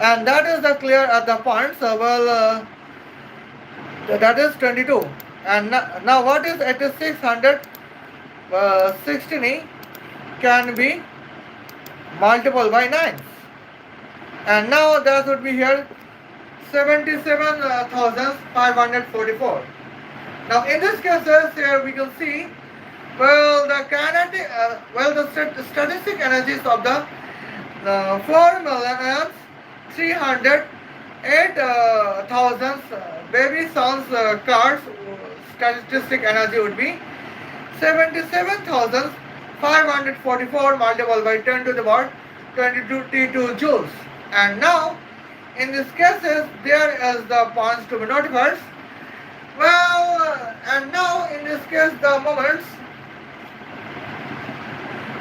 And that is the clear at the points. That is 22. And now what is 8616 can be multiplied by 9. And now that would be here 77,544. Now in this cases here we can see the kinetic the statistic energies of the 4,308,000 baby sons cars statistic energy would be 77,544 multiplied by 10 to the power 22 joules. And now in these cases there is the points to be notified. And now in this case the moments.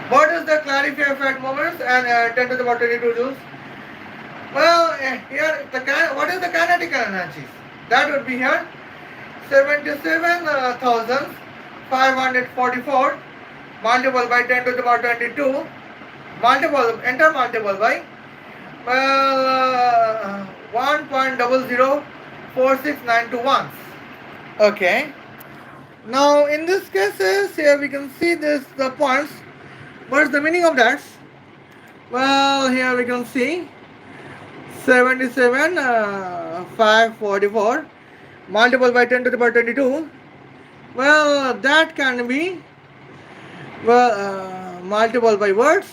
What is the clarify effect moments and 10 to the power 22 joules? Here what is the kinetic energies? That would be here 77,544 multiplied by 10 to the power 22 multiple by 1.0046921. Okay. Now in this cases here we can see the points. What is the meaning of that? Here we can see 77,544 multiplied by 10 to the power 22. That can be multiplied by words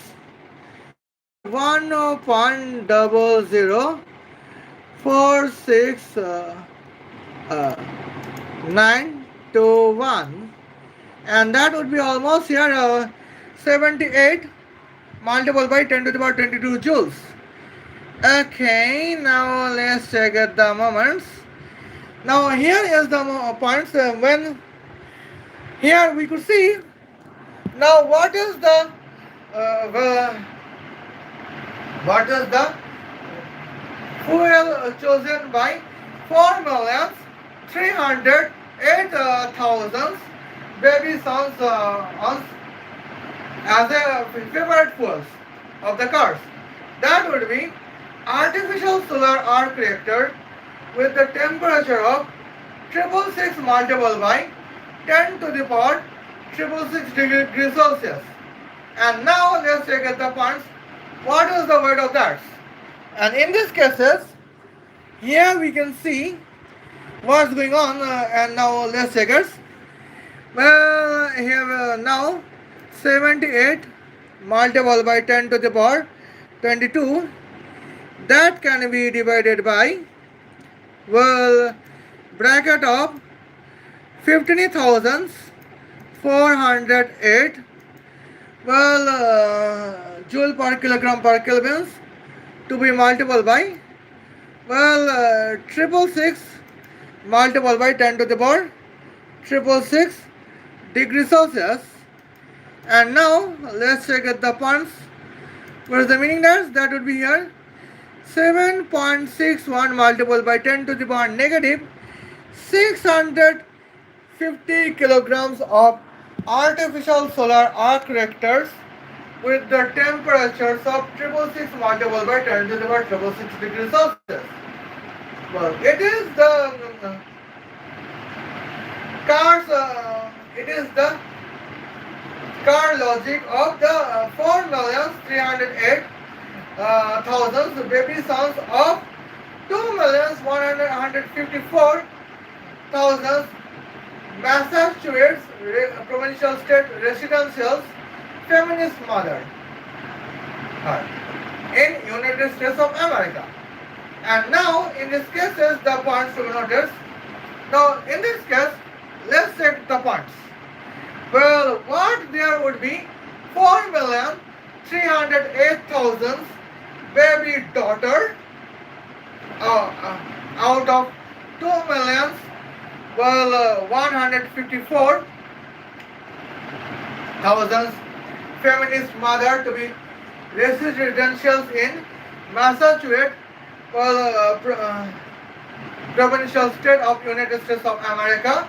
1.004691, and that would be almost here 78 multiplied by 10 to the power 22 joules. Okay, now let's check out the moments. Now here is the points when here we could see. Now what is the fuel chosen by 4,308,000 baby sons as a favorite fuels of the cars? That would be artificial solar arc reactor with the temperature of 666 multiplied by 10 to the power 666 degrees Celsius. And now let's check at the points. What is the weight of that? And in these cases, here we can see what's going on? And now let's check it. Well, here now 78 multiplied by 10 to the power 22, that can be divided by, well, bracket of 15,408, well, joule per kilogram per kelvins, to be multiplied by, well, 666 multiplied by 10 to the power 666 degrees Celsius. And now let's check at the points. What is the meaning there? That would be here 7.61 multiplied by 10 to the power negative 650 kilograms of artificial solar arc reactors with the temperatures of 666 multiplied by 10 to the power 666 degrees Celsius. Well, it is the cars. It is the car logic of the 4,308,000 baby sons of 2,154,000 Massachusetts provincial state residential feminist mother in United States of America. And now in this case is the points to be noticed. Now in this case, let's check the points. Well, what there would be 4,308,000 baby daughter out of 2,000,000, well, 154,000 feminist mother to be residentials in Massachusetts, well, provincial state of United States of America.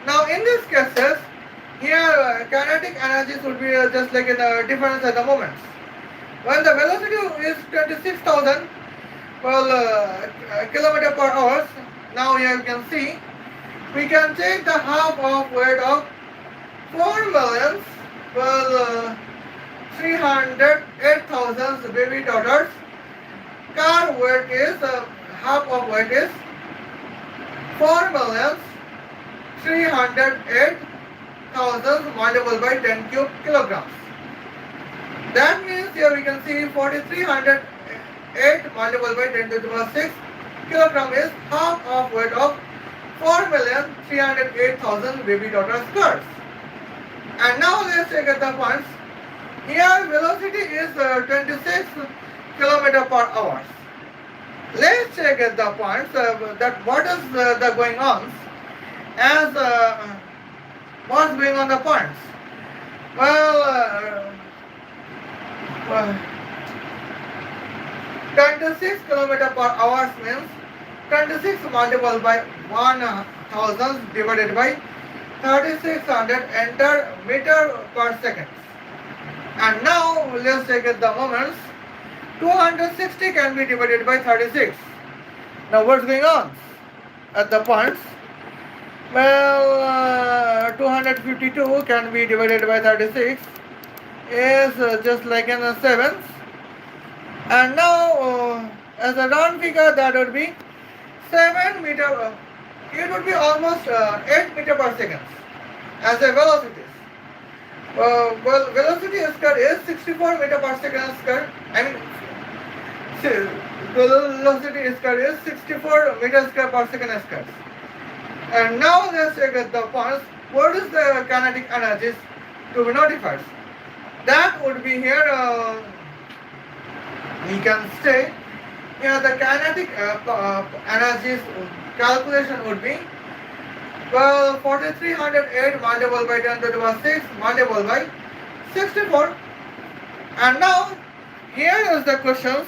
Now in these cases, here kinetic energies would be just like in the difference at the moments. When the velocity is 26,000, well, kilometer per hour. Now here you can see, we can take the half of weight of 4 millions, well, 308,000 baby daughters. Car weight is, half of weight is 4 millions 308,000 multiplied by 10 cube kilograms. That means here we can see 4,308 multiplied by 10 to the power 6 kilogram is half of weight of 4,308,000 baby daughters cars. And now let's check at the points. Here velocity is 26 kilometer per hour. Let's check at the points that what is the going on as what's going on the points. Well, 26 kilometer per hour means 26 multiplied by 1000 divided by 3600 enter meter per second. And now let's take it the moments. 260 can be divided by 36. Now what's going on at the points? Well, 252 can be divided by 36 is just like in a sevens. And now as a round figure, that would be 7 meter, it would be almost 8 meter per second as a velocity. Well, velocity square is 64 meter per second square. I mean, velocity square is 64 meter square per second square. And now let's check at the points. What is the kinetic energies to be notified? That would be here, we can say, here the kinetic energies calculation would be, well, 4,308 multiplied by 10 to the power 6 multiplied by 64. And now here is the questions.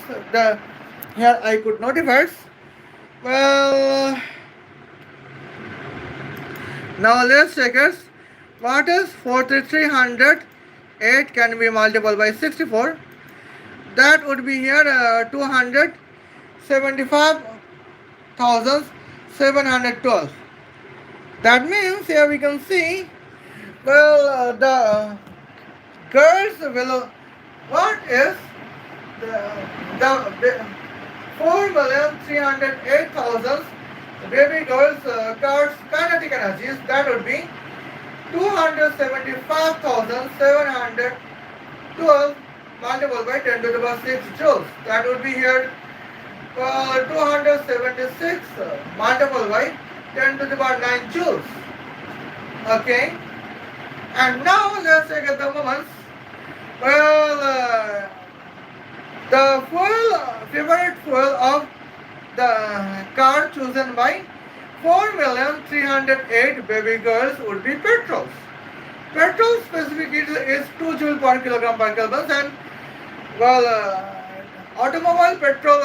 Here I could notify. Well, now let's check it. What is 4,308 can be multiplied by 64? That would be here 275,712. That means here we can see, well, the girls will, what is the 4,308,000 The baby girl's car's kinetic energies, that would be 275,712 multiplied by 10 to the power 6 joules. That would be here 276 multiplied by 10 to the power 9 joules. Okay. And now let's take at the moments. Well, the favorite fuel of the car chosen by 4,308 baby girls would be petrol. Petrol specific is 2 joule per kilogram per Kelvin, and well, automobile petrol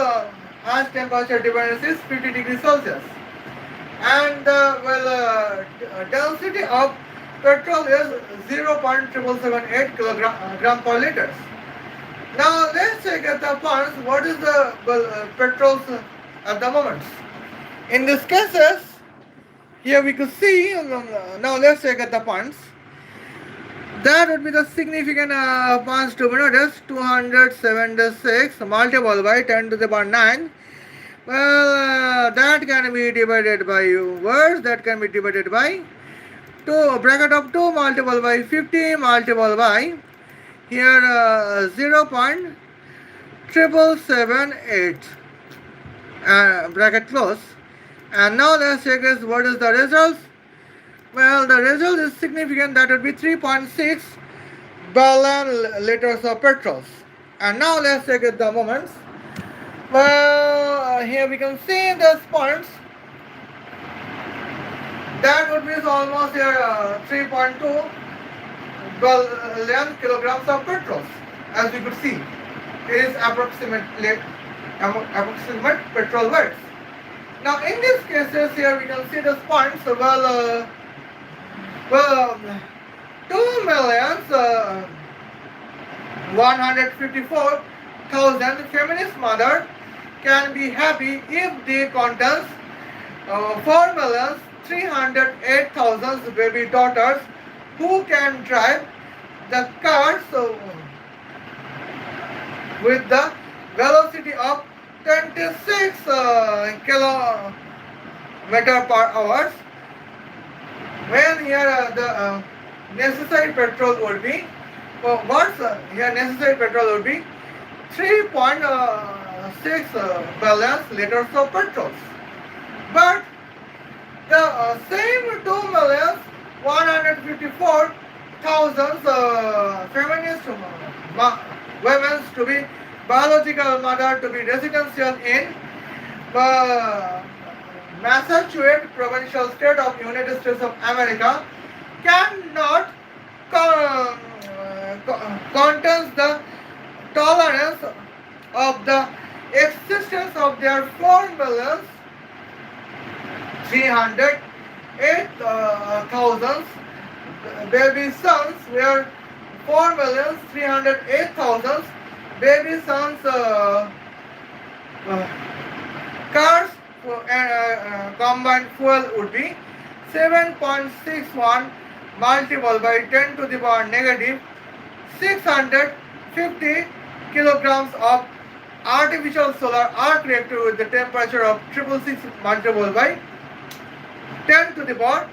has temperature dependence is 50 degrees Celsius, and density of petrol is 0.7778 kilogram per liter. Now let's check at the points. What is the petrols at the moment? In these cases, here we could see. Now let's check at the points. That would be the significant points to be noticed. 276 multiplied by 10 to the power 9. Well, that can be divided by words. That can be divided by 2 bracket of 2 multiplied by 50 multiplied by here 0.7778 bracket close. And now let's check is what is the result. Well, the result is significant. That would be 3.6 billion liters of petrol. And now let's check it the moments. Well, here we can see the points. That would be almost here 3.2 billion kilograms of petrol. As we could see, it is approximate petrol weights. Now, in these cases, here we can see the points. Well, 2,154,000 feminist mothers can be happy if they contains 4,308,000 baby daughters who can drive the cars with the velocity of 26 kilometer per hour. When here the necessary petrol would be, here necessary petrol would be 3.6 billion liters of petrol. But the same 2,154,000 feminist women to be biological mother to be residential in Massachusetts provincial state of United States of America cannot contest the tolerance of the existence of their 4,308,000 baby sons, where 4,308,000 baby sons cars combined fuel would be 7.61 multiplied by 10 to the power negative 650 kilograms of artificial solar arc reactor with the temperature of 666 multiplied by 10 to the power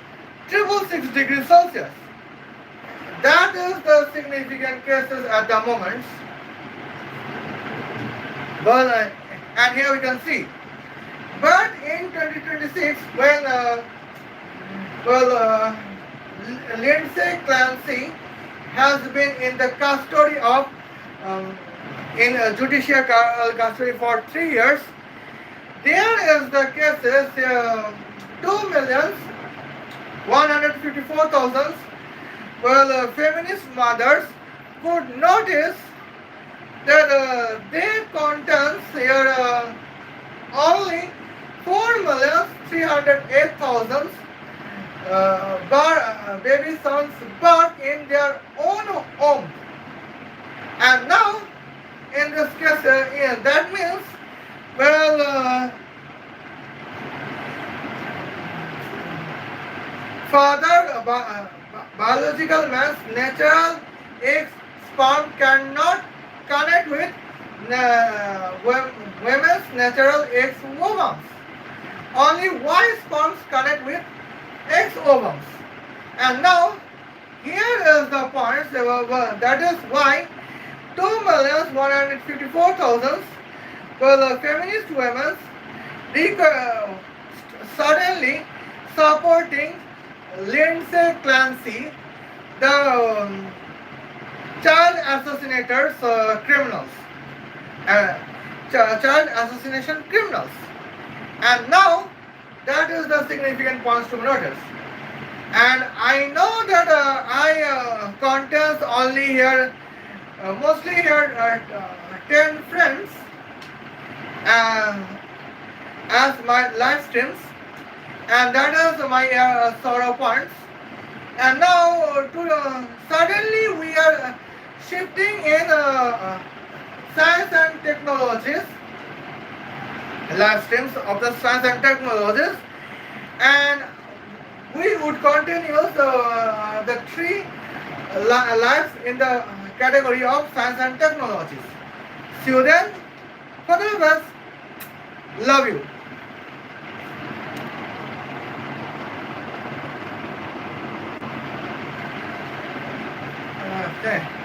666 degrees Celsius. That is the significant cases at the moment. Well, and here we can see. But in 2026, when Lindsay Clancy has been in the custody of in judicial custody for 3 years, there is the cases 2,154,000 feminist mothers could notice that they contains here only 4,308,000 baby sons born in their own home. And now, in this case, that means, father, biological man's natural egg sperm cannot connect with women's natural eggs women. only Y sperms connect with X ovums. And now, here is the point, that is why 2,154,000 well, feminist women suddenly supporting Lindsay Clancy, the child assassinators criminals, uh, child assassination criminals. And now, that is the significant points to notice. And I know that I contest only here, mostly here 10 friends uh, as my live streams, and that is my sorrow points. And now, suddenly we are shifting in science and technologies, live streams of the science and technologies, and we would continue the three lives in the category of science and technologies. See you then. For the best. Love you. Okay.